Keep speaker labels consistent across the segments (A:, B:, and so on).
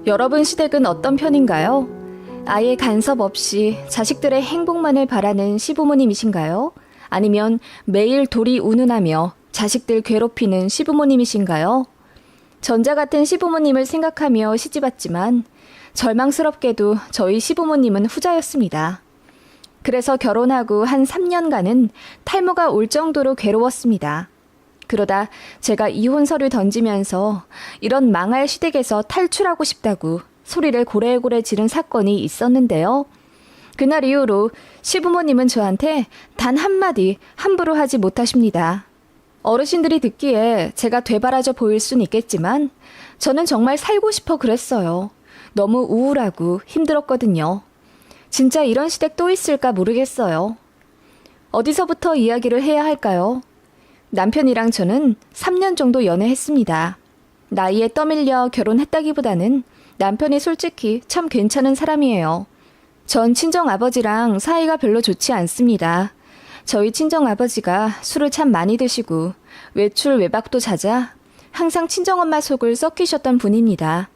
A: 여러분 시댁은 어떤 편인가요? 아예 간섭 없이 자식들의 행복만을 바라는 시부모님이신가요? 아니면 매일 돌이 운운하며 자식들 괴롭히는 시부모님이신가요? 전자 같은 시부모님을 생각하며 시집왔지만 절망스럽게도 저희 시부모님은 후자였습니다. 그래서 결혼하고 한 3년간은 탈모가 올 정도로 괴로웠습니다. 그러다 제가 이혼서를 던지면서 이런 망할 시댁에서 탈출하고 싶다고 소리를 고래고래 지른 사건이 있었는데요. 그날 이후로 시부모님은 저한테 단 한마디 함부로 하지 못하십니다. 어르신들이 듣기에 제가 되바라져 보일 순 있겠지만 저는 정말 살고 싶어 그랬어요. 너무 우울하고 힘들었거든요. 진짜 이런 시댁 또 있을까 모르겠어요. 어디서부터 이야기를 해야 할까요? 남편이랑 저는 3년 정도 연애했습니다. 나이에 떠밀려 결혼했다기보다는 남편이 솔직히 참 괜찮은 사람이에요. 전 친정아버지랑 사이가 별로 좋지 않습니다. 저희 친정아버지가 술을 참 많이 드시고 외출 외박도 잦아 항상 친정엄마 속을 썩히셨던 분입니다.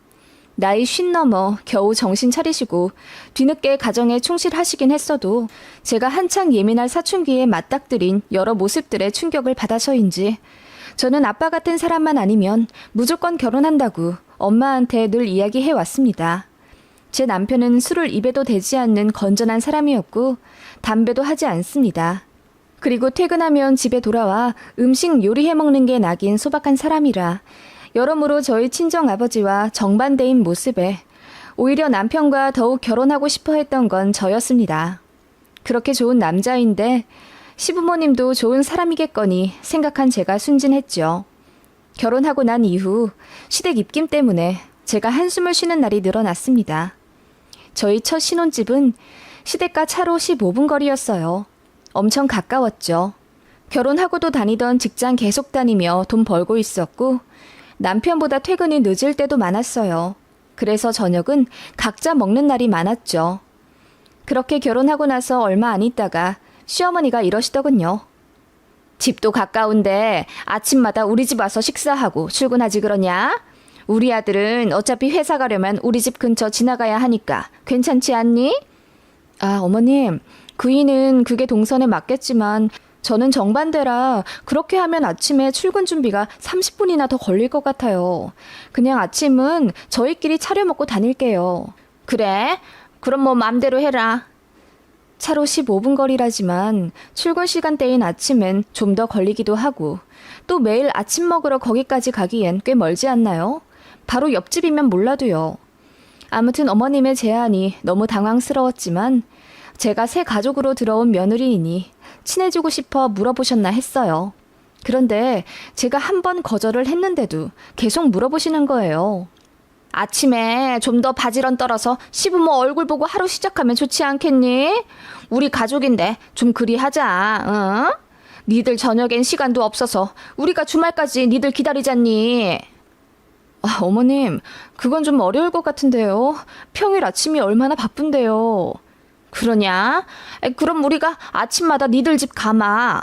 A: 나이 50 넘어 겨우 정신 차리시고 뒤늦게 가정에 충실하시긴 했어도 제가 한창 예민할 사춘기에 맞닥뜨린 여러 모습들의 충격을 받아서인지 저는 아빠 같은 사람만 아니면 무조건 결혼한다고 엄마한테 늘 이야기해 왔습니다. 제 남편은 술을 입에도 대지 않는 건전한 사람이었고 담배도 하지 않습니다. 그리고 퇴근하면 집에 돌아와 음식 요리해 먹는 게 낙인 소박한 사람이라 여러모로 저희 친정아버지와 정반대인 모습에 오히려 남편과 더욱 결혼하고 싶어 했던 건 저였습니다. 그렇게 좋은 남자인데 시부모님도 좋은 사람이겠거니 생각한 제가 순진했죠. 결혼하고 난 이후 시댁 입김 때문에 제가 한숨을 쉬는 날이 늘어났습니다. 저희 첫 신혼집은 시댁과 차로 15분 거리였어요. 엄청 가까웠죠. 결혼하고도 다니던 직장 계속 다니며 돈 벌고 있었고 남편보다 퇴근이 늦을 때도 많았어요. 그래서 저녁은 각자 먹는 날이 많았죠. 그렇게 결혼하고 나서 얼마 안 있다가 시어머니가 이러시더군요. 집도 가까운데 아침마다 우리 집 와서 식사하고 출근하지 그러냐? 우리 아들은 어차피 회사 가려면 우리 집 근처 지나가야 하니까 괜찮지 않니? 아, 어머님, 그이는 그게 동선에 맞겠지만 저는 정반대라 그렇게 하면 아침에 출근 준비가 30분이나 더 걸릴 것 같아요. 그냥 아침은 저희끼리 차려 먹고 다닐게요. 그래? 그럼 뭐 맘대로 해라. 차로 15분 거리라지만 출근 시간대인 아침엔 좀 더 걸리기도 하고 또 매일 아침 먹으러 거기까지 가기엔 꽤 멀지 않나요? 바로 옆집이면 몰라도요. 아무튼 어머님의 제안이 너무 당황스러웠지만 제가 새 가족으로 들어온 며느리이니 친해지고 싶어 물어보셨나 했어요. 그런데 제가 한 번 거절을 했는데도 계속 물어보시는 거예요. 아침에 좀 더 바지런 떨어서 시부모 얼굴 보고 하루 시작하면 좋지 않겠니? 우리 가족인데 좀 그리 하자, 응? 니들 저녁엔 시간도 없어서 우리가 주말까지 니들 기다리잖니. 아, 어머님, 그건 좀 어려울 것 같은데요. 평일 아침이 얼마나 바쁜데요. 그러냐? 그럼 우리가 아침마다 니들 집 가마.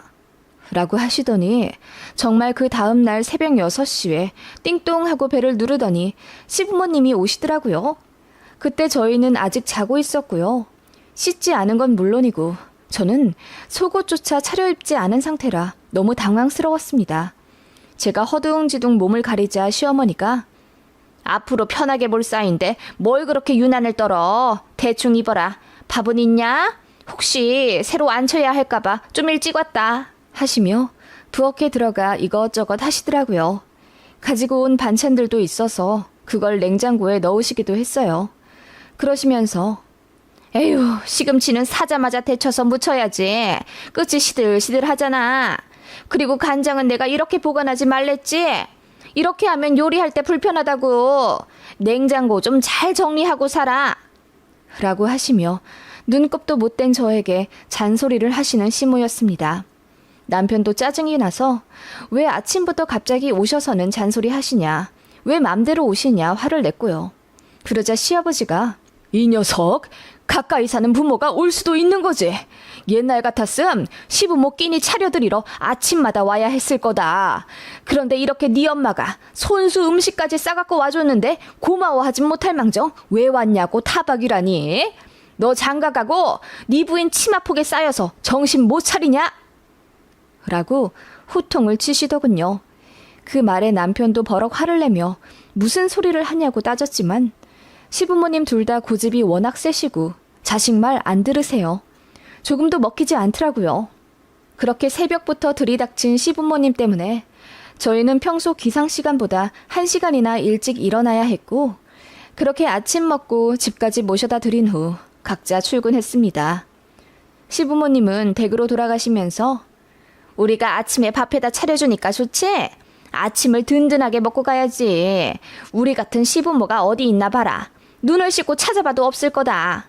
A: 라고 하시더니 정말 그 다음날 새벽 6시에 띵동 하고 배를 누르더니 시부모님이 오시더라고요. 그때 저희는 아직 자고 있었고요. 씻지 않은 건 물론이고 저는 속옷조차 차려입지 않은 상태라 너무 당황스러웠습니다. 제가 허둥지둥 몸을 가리자 시어머니가 앞으로 편하게 볼 사이인데 뭘 그렇게 유난을 떨어. 대충 입어라. 밥은 있냐? 혹시 새로 앉혀야 할까봐 좀 일찍 왔다. 하시며 부엌에 들어가 이것저것 하시더라고요. 가지고 온 반찬들도 있어서 그걸 냉장고에 넣으시기도 했어요. 그러시면서 에휴, 시금치는 사자마자 데쳐서 무쳐야지. 끝이 시들시들 하잖아. 그리고 간장은 내가 이렇게 보관하지 말랬지. 이렇게 하면 요리할 때 불편하다고. 냉장고 좀 잘 정리하고 살아. 라고 하시며 눈곱도 못된 저에게 잔소리를 하시는 시모였습니다. 남편도 짜증이 나서 왜 아침부터 갑자기 오셔서는 잔소리 하시냐, 왜 맘대로 오시냐 화를 냈고요. 그러자 시아버지가 이 녀석 가까이 사는 부모가 올 수도 있는 거지. 옛날 같았음 시부모 끼니 차려드리러 아침마다 와야 했을 거다. 그런데 이렇게 네 엄마가 손수 음식까지 싸갖고 와줬는데 고마워하진 못할 망정 왜 왔냐고 타박이라니. 너 장가가고 네 부인 치마폭에 쌓여서 정신 못 차리냐? 라고 호통을 치시더군요. 그 말에 남편도 버럭 화를 내며 무슨 소리를 하냐고 따졌지만 시부모님 둘 다 고집이 워낙 세시고 자식 말 안 들으세요. 조금도 먹히지 않더라고요. 그렇게 새벽부터 들이닥친 시부모님 때문에 저희는 평소 기상 시간보다 1시간이나 일찍 일어나야 했고 그렇게 아침 먹고 집까지 모셔다 드린 후 각자 출근했습니다. 시부모님은 댁으로 돌아가시면서 우리가 아침에 밥해다 차려주니까 좋지? 아침을 든든하게 먹고 가야지. 우리 같은 시부모가 어디 있나 봐라. 눈을 씻고 찾아봐도 없을 거다.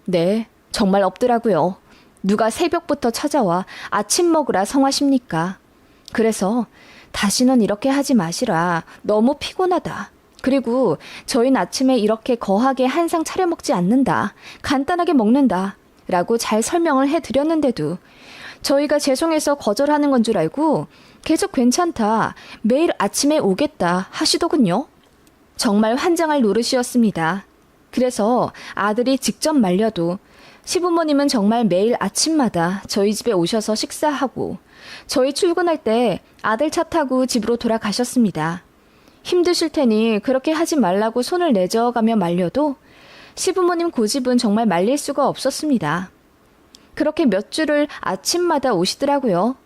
A: 네, 정말 없더라고요. 누가 새벽부터 찾아와 아침 먹으라 성하십니까? 그래서 다시는 이렇게 하지 마시라. 너무 피곤하다. 그리고 저희는 아침에 이렇게 거하게 한상 차려 먹지 않는다. 간단하게 먹는다. 라고 잘 설명을 해드렸는데도 저희가 죄송해서 거절하는 건 줄 알고 계속 괜찮다. 매일 아침에 오겠다 하시더군요. 정말 환장할 노릇이었습니다. 그래서 아들이 직접 말려도 시부모님은 정말 매일 아침마다 저희 집에 오셔서 식사하고 저희 출근할 때 아들 차 타고 집으로 돌아가셨습니다. 힘드실 테니 그렇게 하지 말라고 손을 내저어가며 말려도 시부모님 고집은 정말 말릴 수가 없었습니다. 그렇게 몇 주를 아침마다 오시더라고요.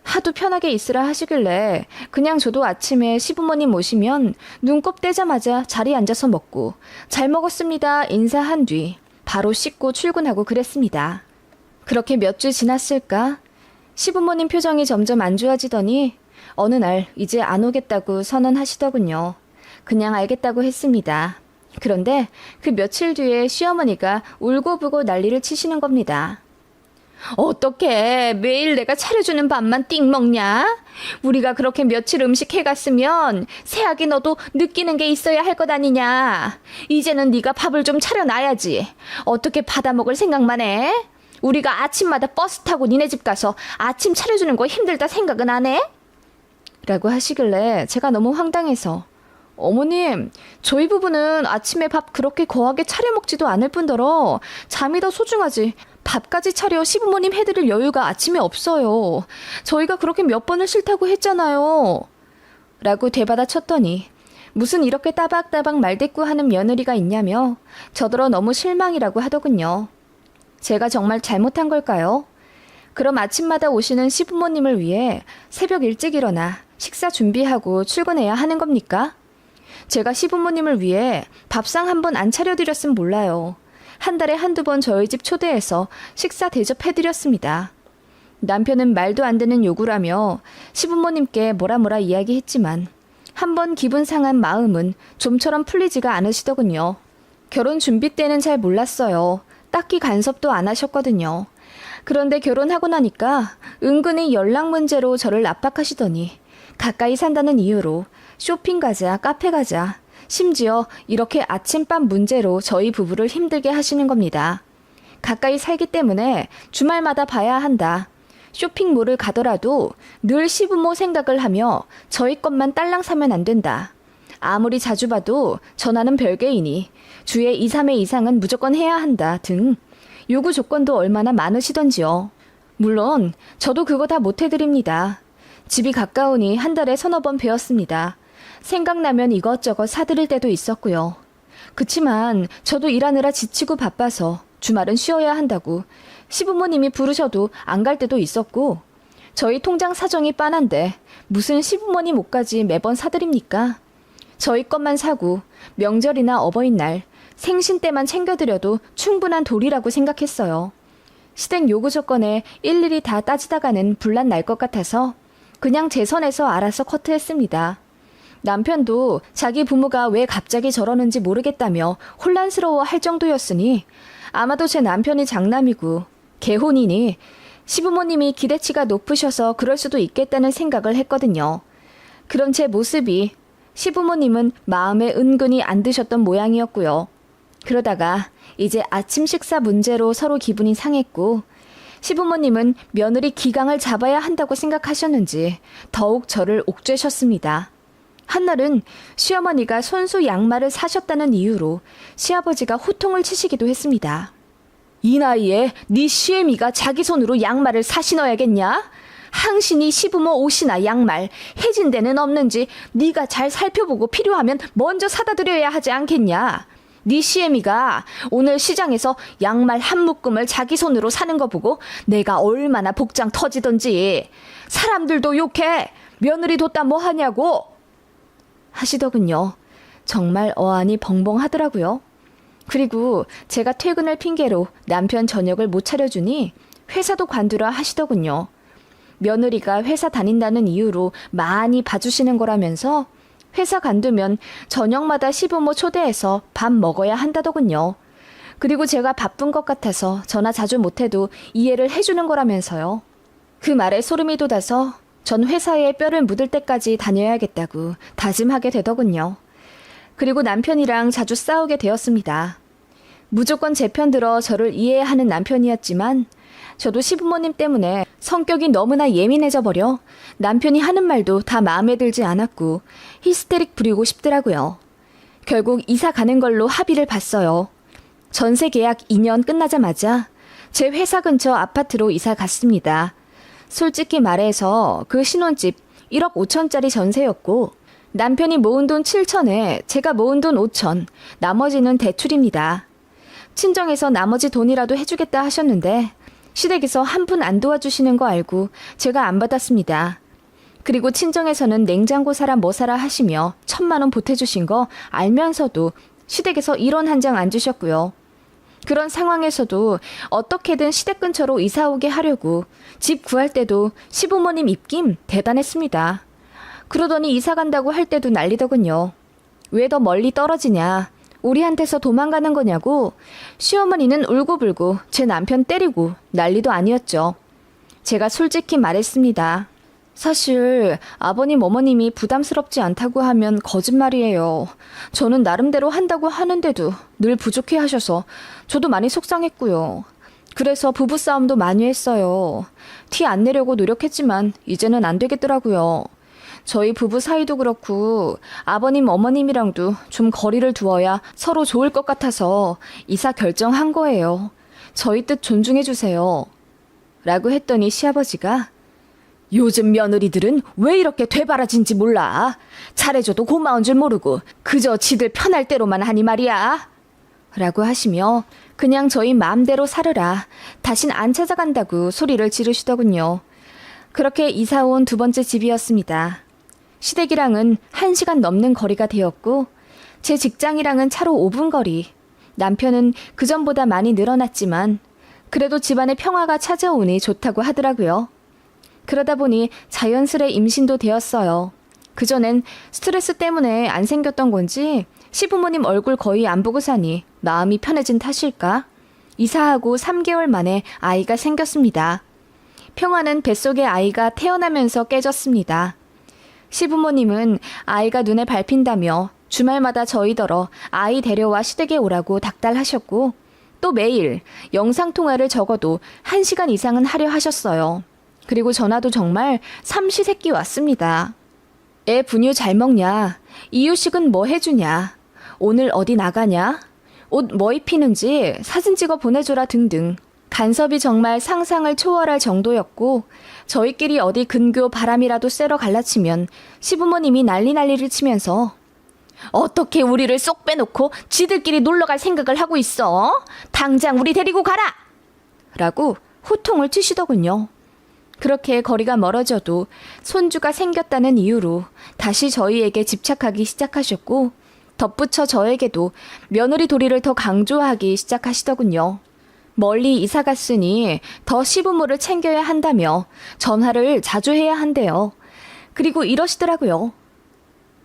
A: 하도 편하게 있으라 하시길래 그냥 저도 아침에 시부모님 오시면 눈곱 떼자마자 자리에 앉아서 먹고 잘 먹었습니다 인사한 뒤 바로 씻고 출근하고 그랬습니다. 그렇게 몇 주 지났을까? 시부모님 표정이 점점 안 좋아지더니 어느 날 이제 안 오겠다고 선언하시더군요. 그냥 알겠다고 했습니다. 그런데 그 며칠 뒤에 시어머니가 울고불고 난리를 치시는 겁니다. 어떻게 매일 내가 차려주는 밥만 띵 먹냐? 우리가 그렇게 며칠 음식 해갔으면 새아기 너도 느끼는 게 있어야 할 것 아니냐? 이제는 네가 밥을 좀 차려놔야지. 어떻게 받아먹을 생각만 해? 우리가 아침마다 버스 타고 니네 집 가서 아침 차려주는 거 힘들다 생각은 안 해? 라고 하시길래 제가 너무 황당해서 어머님, 저희 부부는 아침에 밥 그렇게 거하게 차려 먹지도 않을 뿐더러 잠이 더 소중하지. 밥까지 차려 시부모님 해드릴 여유가 아침에 없어요. 저희가 그렇게 몇 번을 싫다고 했잖아요. 라고 되받아 쳤더니 무슨 이렇게 따박따박 말대꾸하는 며느리가 있냐며 저더러 너무 실망이라고 하더군요. 제가 정말 잘못한 걸까요? 그럼 아침마다 오시는 시부모님을 위해 새벽 일찍 일어나 식사 준비하고 출근해야 하는 겁니까? 제가 시부모님을 위해 밥상 한 번 안 차려드렸으면 몰라요. 한 달에 한두 번 저희 집 초대해서 식사 대접해드렸습니다. 남편은 말도 안 되는 요구라며 시부모님께 뭐라 이야기했지만 한 번 기분 상한 마음은 좀처럼 풀리지가 않으시더군요. 결혼 준비 때는 잘 몰랐어요. 딱히 간섭도 안 하셨거든요. 그런데 결혼하고 나니까 은근히 연락 문제로 저를 압박하시더니 가까이 산다는 이유로 쇼핑 가자, 카페 가자, 심지어 이렇게 아침밥 문제로 저희 부부를 힘들게 하시는 겁니다. 가까이 살기 때문에 주말마다 봐야 한다. 쇼핑몰을 가더라도 늘 시부모 생각을 하며 저희 것만 딸랑 사면 안 된다. 아무리 자주 봐도 전화는 별개이니 주에 2, 3회 이상은 무조건 해야 한다 등 요구 조건도 얼마나 많으시던지요. 물론 저도 그거 다 못해드립니다. 집이 가까우니 한 달에 서너 번 뵈었습니다. 생각나면 이것저것 사드릴 때도 있었고요. 그치만 저도 일하느라 지치고 바빠서 주말은 쉬어야 한다고 시부모님이 부르셔도 안 갈 때도 있었고 저희 통장 사정이 빤한데 무슨 시부모님 옷까지 매번 사드립니까? 저희 것만 사고 명절이나 어버이날, 생신 때만 챙겨드려도 충분한 도리라고 생각했어요. 시댁 요구 조건에 일일이 다 따지다가는 분란 날 것 같아서 그냥 제 선에서 알아서 커트했습니다. 남편도 자기 부모가 왜 갑자기 저러는지 모르겠다며 혼란스러워 할 정도였으니 아마도 제 남편이 장남이고 개혼이니 시부모님이 기대치가 높으셔서 그럴 수도 있겠다는 생각을 했거든요. 그런 제 모습이 시부모님은 마음에 은근히 안 드셨던 모양이었고요. 그러다가 이제 아침 식사 문제로 서로 기분이 상했고 시부모님은 며느리 기강을 잡아야 한다고 생각하셨는지 더욱 저를 옥죄셨습니다. 한날은 시어머니가 손수 양말을 사셨다는 이유로 시아버지가 호통을 치시기도 했습니다. 이 나이에 네 시애미가 자기 손으로 양말을 사 신어야겠냐? 항신이 시부모 옷이나 양말 해진 데는 없는지 네가 잘 살펴보고 필요하면 먼저 사다 드려야 하지 않겠냐? 네 시애미가 오늘 시장에서 양말 한 묶음을 자기 손으로 사는 거 보고 내가 얼마나 복장 터지던지 사람들도 욕해. 며느리 뒀다 뭐 하냐고 하시더군요. 정말 어안이 벙벙하더라고요. 그리고 제가 퇴근을 핑계로 남편 저녁을 못 차려주니 회사도 관두라 하시더군요. 며느리가 회사 다닌다는 이유로 많이 봐주시는 거라면서 회사 관두면 저녁마다 시부모 초대해서 밥 먹어야 한다더군요. 그리고 제가 바쁜 것 같아서 전화 자주 못해도 이해를 해주는 거라면서요. 그 말에 소름이 돋아서 전 회사에 뼈를 묻을 때까지 다녀야겠다고 다짐하게 되더군요. 그리고 남편이랑 자주 싸우게 되었습니다. 무조건 제 편 들어 저를 이해하는 남편이었지만 저도 시부모님 때문에 성격이 너무나 예민해져 버려 남편이 하는 말도 다 마음에 들지 않았고 히스테릭 부리고 싶더라고요. 결국 이사 가는 걸로 합의를 봤어요. 전세 계약 2년 끝나자마자 제 회사 근처 아파트로 이사 갔습니다. 솔직히 말해서 그 신혼집 1억 5천짜리 전세였고 남편이 모은 돈 7천에 제가 모은 돈 5천, 나머지는 대출입니다. 친정에서 나머지 돈이라도 해주겠다 하셨는데 시댁에서 한 푼 안 도와주시는 거 알고 제가 안 받았습니다. 그리고 친정에서는 냉장고 사라 뭐 사라 하시며 1,000만 원 보태주신 거 알면서도 시댁에서 1원 한 장 안 주셨고요. 그런 상황에서도 어떻게든 시댁 근처로 이사 오게 하려고 집 구할 때도 시부모님 입김 대단했습니다. 그러더니 이사 간다고 할 때도 난리더군요. 왜 더 멀리 떨어지냐? 우리한테서 도망가는 거냐고 시어머니는 울고불고 제 남편 때리고 난리도 아니었죠. 제가 솔직히 말했습니다. 사실 아버님 어머님이 부담스럽지 않다고 하면 거짓말이에요. 저는 나름대로 한다고 하는데도 늘 부족해 하셔서 저도 많이 속상했고요. 그래서 부부싸움도 많이 했어요. 티 안 내려고 노력했지만 이제는 안 되겠더라고요. 저희 부부 사이도 그렇고 아버님 어머님이랑도 좀 거리를 두어야 서로 좋을 것 같아서 이사 결정한 거예요. 저희 뜻 존중해 주세요. 라고 했더니 시아버지가 요즘 며느리들은 왜 이렇게 되바라진지 몰라. 잘해줘도 고마운 줄 모르고 그저 지들 편할 대로만 하니 말이야. 라고 하시며 그냥 저희 마음대로 살으라. 다신 안 찾아간다고 소리를 지르시더군요. 그렇게 이사 온 두 번째 집이었습니다. 시댁이랑은 1시간 넘는 거리가 되었고 제 직장이랑은 차로 5분 거리. 남편은 그전보다 많이 늘어났지만 그래도 집안에 평화가 찾아오니 좋다고 하더라고요. 그러다 보니 자연스레 임신도 되었어요. 그전엔 스트레스 때문에 안 생겼던 건지 시부모님 얼굴 거의 안 보고 사니 마음이 편해진 탓일까? 이사하고 3개월 만에 아이가 생겼습니다. 평화는 뱃속에 아이가 태어나면서 깨졌습니다. 시부모님은 아이가 눈에 밟힌다며 주말마다 저희더러 아이 데려와 시댁에 오라고 닥달하셨고 또 매일 영상통화를 적어도 1시간 이상은 하려 하셨어요. 그리고 전화도 정말 삼시세끼 왔습니다. 애 분유 잘 먹냐? 이유식은 뭐 해주냐? 오늘 어디 나가냐? 옷 뭐 입히는지 사진 찍어 보내줘라 등등. 간섭이 정말 상상을 초월할 정도였고 저희끼리 어디 근교 바람이라도 쐬러 갈라치면 시부모님이 난리를 치면서 어떻게 우리를 쏙 빼놓고 지들끼리 놀러갈 생각을 하고 있어? 당장 우리 데리고 가라! 라고 호통을 치시더군요. 그렇게 거리가 멀어져도 손주가 생겼다는 이유로 다시 저희에게 집착하기 시작하셨고 덧붙여 저에게도 며느리 도리를 더 강조하기 시작하시더군요. 멀리 이사 갔으니 더 시부모를 챙겨야 한다며 전화를 자주 해야 한대요. 그리고 이러시더라고요.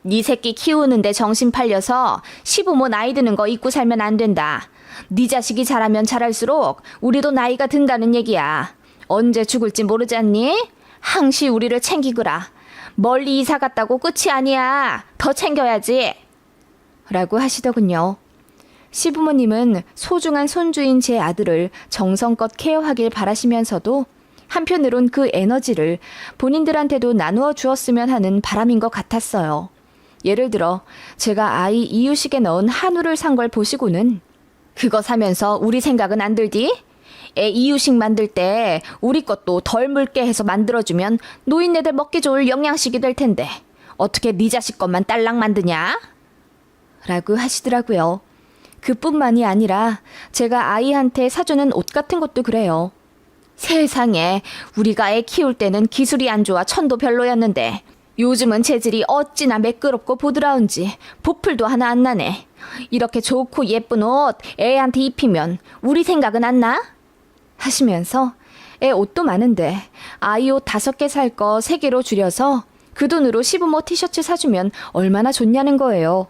A: 네 새끼 키우는데 정신 팔려서 시부모 나이 드는 거 잊고 살면 안 된다. 네 자식이 자라면 자랄수록 우리도 나이가 든다는 얘기야. 언제 죽을지 모르지 않니? 항시 우리를 챙기거라. 멀리 이사 갔다고 끝이 아니야. 더 챙겨야지. 라고 하시더군요. 시부모님은 소중한 손주인 제 아들을 정성껏 케어하길 바라시면서도 한편으론 그 에너지를 본인들한테도 나누어 주었으면 하는 바람인 것 같았어요. 예를 들어 제가 아이 이유식에 넣은 한우를 산 걸 보시고는 그거 사면서 우리 생각은 안 들디? 애 이유식 만들 때 우리 것도 덜 묽게 해서 만들어주면 노인네들 먹기 좋을 영양식이 될 텐데 어떻게 네 자식 것만 딸랑 만드냐? 라고 하시더라고요. 그뿐만이 아니라 제가 아이한테 사주는 옷 같은 것도 그래요. 세상에 우리가 애 키울 때는 기술이 안 좋아 천도 별로였는데 요즘은 재질이 어찌나 매끄럽고 보드라운지 보풀도 하나 안 나네. 이렇게 좋고 예쁜 옷 애한테 입히면 우리 생각은 안 나? 하시면서 애 옷도 많은데 아이 옷 5개 살 거 3개로 줄여서 그 돈으로 시부모 티셔츠 사주면 얼마나 좋냐는 거예요.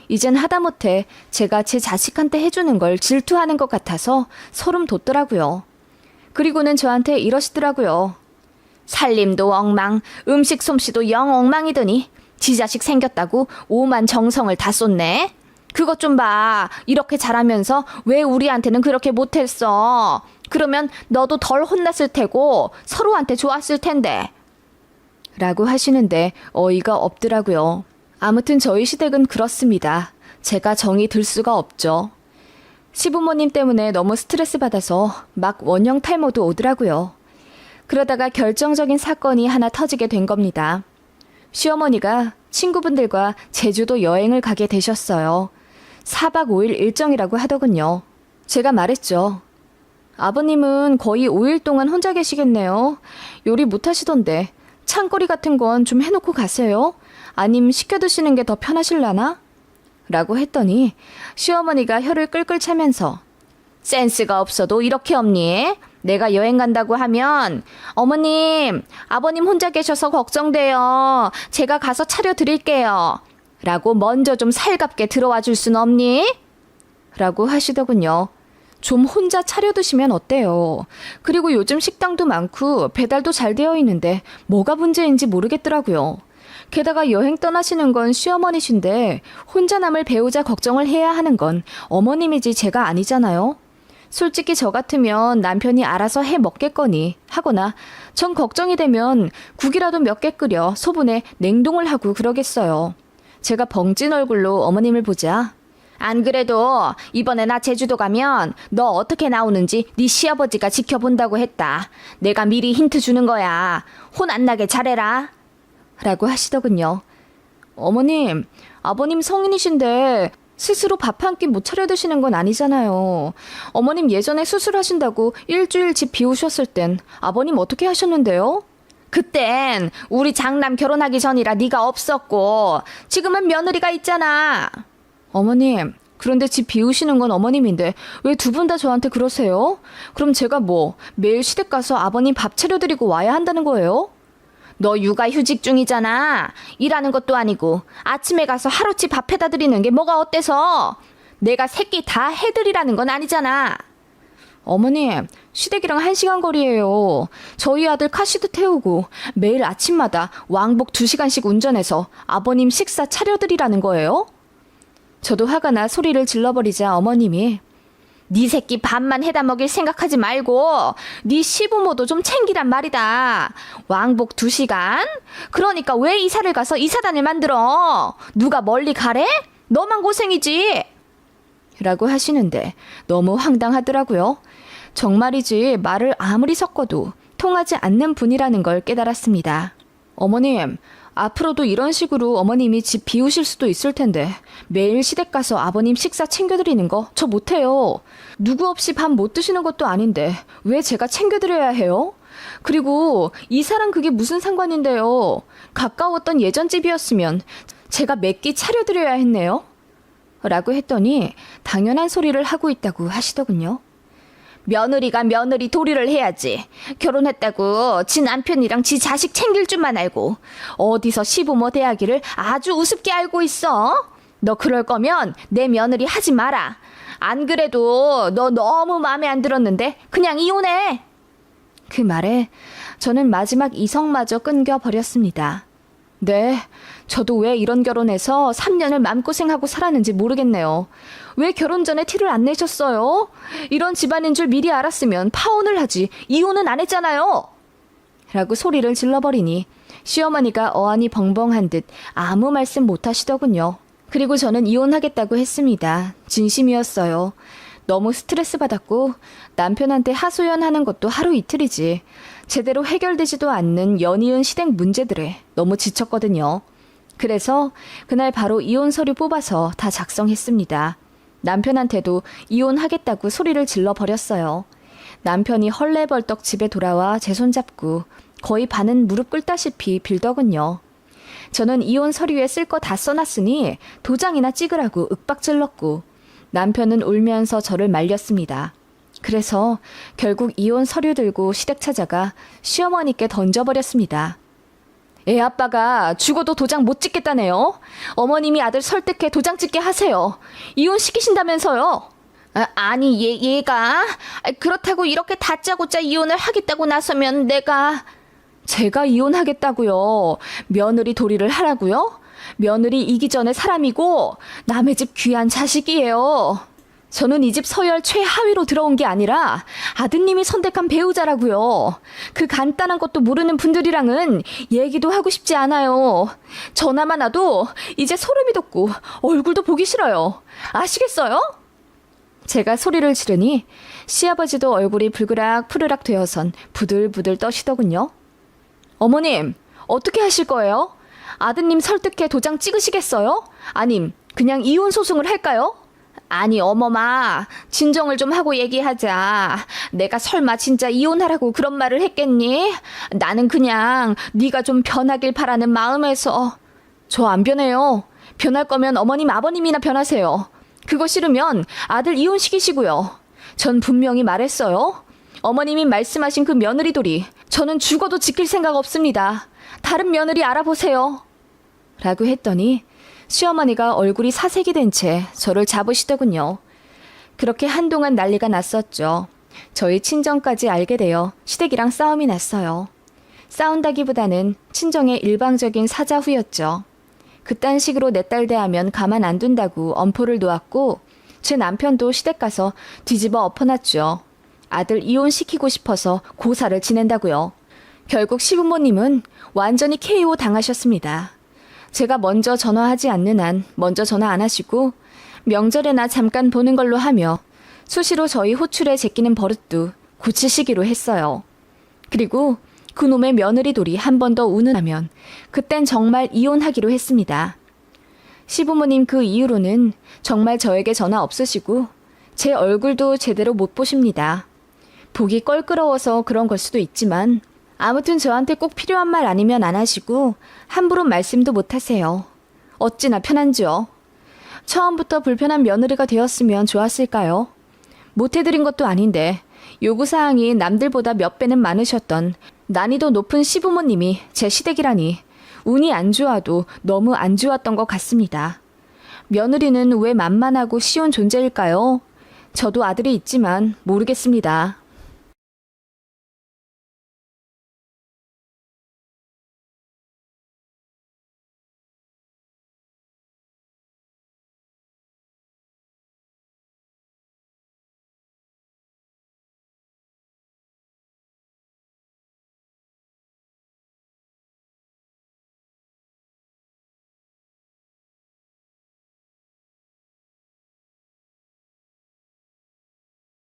A: 이젠 하다못해 제가 제 자식한테 해주는 걸 질투하는 것 같아서 소름 돋더라고요. 그리고는 저한테 이러시더라고요. 살림도 엉망, 음식 솜씨도 영 엉망이더니 지 자식 생겼다고 오만 정성을 다 쏟네. 그것 좀 봐. 이렇게 잘하면서 왜 우리한테는 그렇게 못했어. 그러면 너도 덜 혼났을 테고 서로한테 좋았을 텐데. 라고 하시는데 어이가 없더라고요. 아무튼 저희 시댁은 그렇습니다. 제가 정이 들 수가 없죠. 시부모님 때문에 너무 스트레스 받아서 막 원형 탈모도 오더라고요. 그러다가 결정적인 사건이 하나 터지게 된 겁니다. 시어머니가 친구분들과 제주도 여행을 가게 되셨어요. 4박 5일 일정이라고 하더군요. 제가 말했죠. 아버님은 거의 5일 동안 혼자 계시겠네요. 요리 못하시던데 창거리 같은 건 좀 해놓고 가세요. 아님 시켜 드시는 게 더 편하실라나? 라고 했더니 시어머니가 혀를 끌끌 차면서 센스가 없어도 이렇게 없니? 내가 여행 간다고 하면 어머님, 아버님 혼자 계셔서 걱정돼요. 제가 가서 차려드릴게요. 라고 먼저 좀 살갑게 들어와 줄 순 없니? 라고 하시더군요. 좀 혼자 차려 드시면 어때요? 그리고 요즘 식당도 많고 배달도 잘 되어 있는데 뭐가 문제인지 모르겠더라고요. 게다가 여행 떠나시는 건 시어머니신데 혼자 남을 배우자 걱정을 해야 하는 건 어머님이지 제가 아니잖아요. 솔직히 저 같으면 남편이 알아서 해 먹겠거니 하거나 전 걱정이 되면 국이라도 몇 개 끓여 소분에 냉동을 하고 그러겠어요. 제가 벙찐 얼굴로 어머님을 보자. 안 그래도 이번에 나 제주도 가면 너 어떻게 나오는지 네 시아버지가 지켜본다고 했다. 내가 미리 힌트 주는 거야. 혼 안 나게 잘해라. 라고 하시더군요. 어머님, 아버님 성인이신데 스스로 밥 한 끼 못 차려 드시는 건 아니잖아요. 어머님 예전에 수술하신다고 일주일 집 비우셨을 땐 아버님 어떻게 하셨는데요? 그땐 우리 장남 결혼하기 전이라 네가 없었고 지금은 며느리가 있잖아. 어머님, 그런데 집 비우시는 건 어머님인데 왜 두 분 다 저한테 그러세요? 그럼 제가 뭐 매일 시댁 가서 아버님 밥 차려드리고 와야 한다는 거예요? 너 육아휴직 중이잖아. 일하는 것도 아니고 아침에 가서 하루치 밥 해다 드리는 게 뭐가 어때서? 내가 새끼 다 해드리라는 건 아니잖아. 어머님, 시댁이랑 1시간 거리예요. 저희 아들 카시도 태우고 매일 아침마다 왕복 2시간씩 운전해서 아버님 식사 차려드리라는 거예요? 저도 화가 나 소리를 질러버리자 어머님이 네 새끼 밥만 해다 먹일 생각하지 말고 네 시부모도 좀 챙기란 말이다. 왕복 2시간? 그러니까 왜 이사를 가서 이사단을 만들어? 누가 멀리 가래? 너만 고생이지. 라고 하시는데 너무 황당하더라고요. 정말이지 말을 아무리 섞어도 통하지 않는 분이라는 걸 깨달았습니다. 어머님, 앞으로도 이런 식으로 어머님이 집 비우실 수도 있을 텐데 매일 시댁 가서 아버님 식사 챙겨드리는 거 저 못해요. 누구 없이 밥 못 드시는 것도 아닌데 왜 제가 챙겨드려야 해요? 그리고 이사랑 그게 무슨 상관인데요. 가까웠던 예전 집이었으면 제가 몇 끼 차려드려야 했네요. 라고 했더니 당연한 소리를 하고 있다고 하시더군요. 며느리가 며느리 도리를 해야지. 결혼했다고 지 남편이랑 지 자식 챙길 줄만 알고 어디서 시부모 대하기를 아주 우습게 알고 있어. 너 그럴 거면 내 며느리 하지 마라. 안 그래도 너 너무 마음에 안 들었는데 그냥 이혼해. 그 말에 저는 마지막 이성마저 끊겨버렸습니다. 네, 저도 왜 이런 결혼해서 3년을 마음고생하고 살았는지 모르겠네요. 왜 결혼 전에 티를 안 내셨어요? 이런 집안인 줄 미리 알았으면 파혼을 하지 이혼은 안 했잖아요. 라고 소리를 질러버리니 시어머니가 어안이 벙벙한 듯 아무 말씀 못 하시더군요. 그리고 저는 이혼하겠다고 했습니다. 진심이었어요. 너무 스트레스 받았고 남편한테 하소연하는 것도 하루 이틀이지 제대로 해결되지도 않는 연이은 시댁 문제들에 너무 지쳤거든요. 그래서 그날 바로 이혼 서류 뽑아서 다 작성했습니다. 남편한테도 이혼하겠다고 소리를 질러버렸어요. 남편이 헐레벌떡 집에 돌아와 제 손잡고 거의 반은 무릎 꿇다시피 빌더군요. 저는 이혼 서류에 쓸 거 다 써놨으니 도장이나 찍으라고 윽박질렀고 남편은 울면서 저를 말렸습니다. 그래서 결국 이혼 서류 들고 시댁 찾아가 시어머니께 던져버렸습니다. 애 아빠가 죽어도 도장 못 찍겠다네요. 어머님이 아들 설득해 도장 찍게 하세요. 이혼시키신다면서요. 아니 얘가 그렇다고 이렇게 다짜고짜 이혼을 하겠다고 나서면 제가 이혼하겠다고요. 며느리 도리를 하라고요? 며느리 이기 전에 사람이고 남의 집 귀한 자식이에요. 저는 이 집 서열 최하위로 들어온 게 아니라 아드님이 선택한 배우자라고요. 그 간단한 것도 모르는 분들이랑은 얘기도 하고 싶지 않아요. 전화만 와도 이제 소름이 돋고 얼굴도 보기 싫어요. 아시겠어요? 제가 소리를 지르니 시아버지도 얼굴이 불그락 푸르락 되어선 부들부들 떠시더군요. 어머님, 어떻게 하실 거예요? 아드님 설득해 도장 찍으시겠어요? 아님 그냥 이혼 소송을 할까요? 아니 어머마, 진정을 좀 하고 얘기하자. 내가 설마 진짜 이혼하라고 그런 말을 했겠니? 나는 그냥 네가 좀 변하길 바라는 마음에서. 저 안 변해요. 변할 거면 어머님 아버님이나 변하세요. 그거 싫으면 아들 이혼시키시고요. 전 분명히 말했어요. 어머님이 말씀하신 그 며느리돌이 저는 죽어도 지킬 생각 없습니다. 다른 며느리 알아보세요. 라고 했더니 시어머니가 얼굴이 사색이 된 채 저를 잡으시더군요. 그렇게 한동안 난리가 났었죠. 저희 친정까지 알게 되어 시댁이랑 싸움이 났어요. 싸운다기보다는 친정의 일방적인 사자후였죠. 그딴 식으로 내 딸 대하면 가만 안 둔다고 엄포를 놓았고 제 남편도 시댁 가서 뒤집어 엎어놨죠. 아들 이혼시키고 싶어서 고사를 지낸다고요. 결국 시부모님은 완전히 KO 당하셨습니다. 제가 먼저 전화하지 않는 한 먼저 전화 안 하시고 명절에나 잠깐 보는 걸로 하며 수시로 저희 호출에 제끼는 버릇도 고치시기로 했어요. 그리고 그놈의 며느리돌이 한 번 더 운운하면 그땐 정말 이혼하기로 했습니다. 시부모님 그 이후로는 정말 저에게 전화 없으시고 제 얼굴도 제대로 못 보십니다. 보기 껄끄러워서 그런 걸 수도 있지만 아무튼 저한테 꼭 필요한 말 아니면 안 하시고 함부로 말씀도 못 하세요. 어찌나 편한지요. 처음부터 불편한 며느리가 되었으면 좋았을까요? 못해드린 것도 아닌데 요구사항이 남들보다 몇 배는 많으셨던 난이도 높은 시부모님이 제 시댁이라니 운이 안 좋아도 너무 안 좋았던 것 같습니다. 며느리는 왜 만만하고 쉬운 존재일까요? 저도 아들이 있지만 모르겠습니다.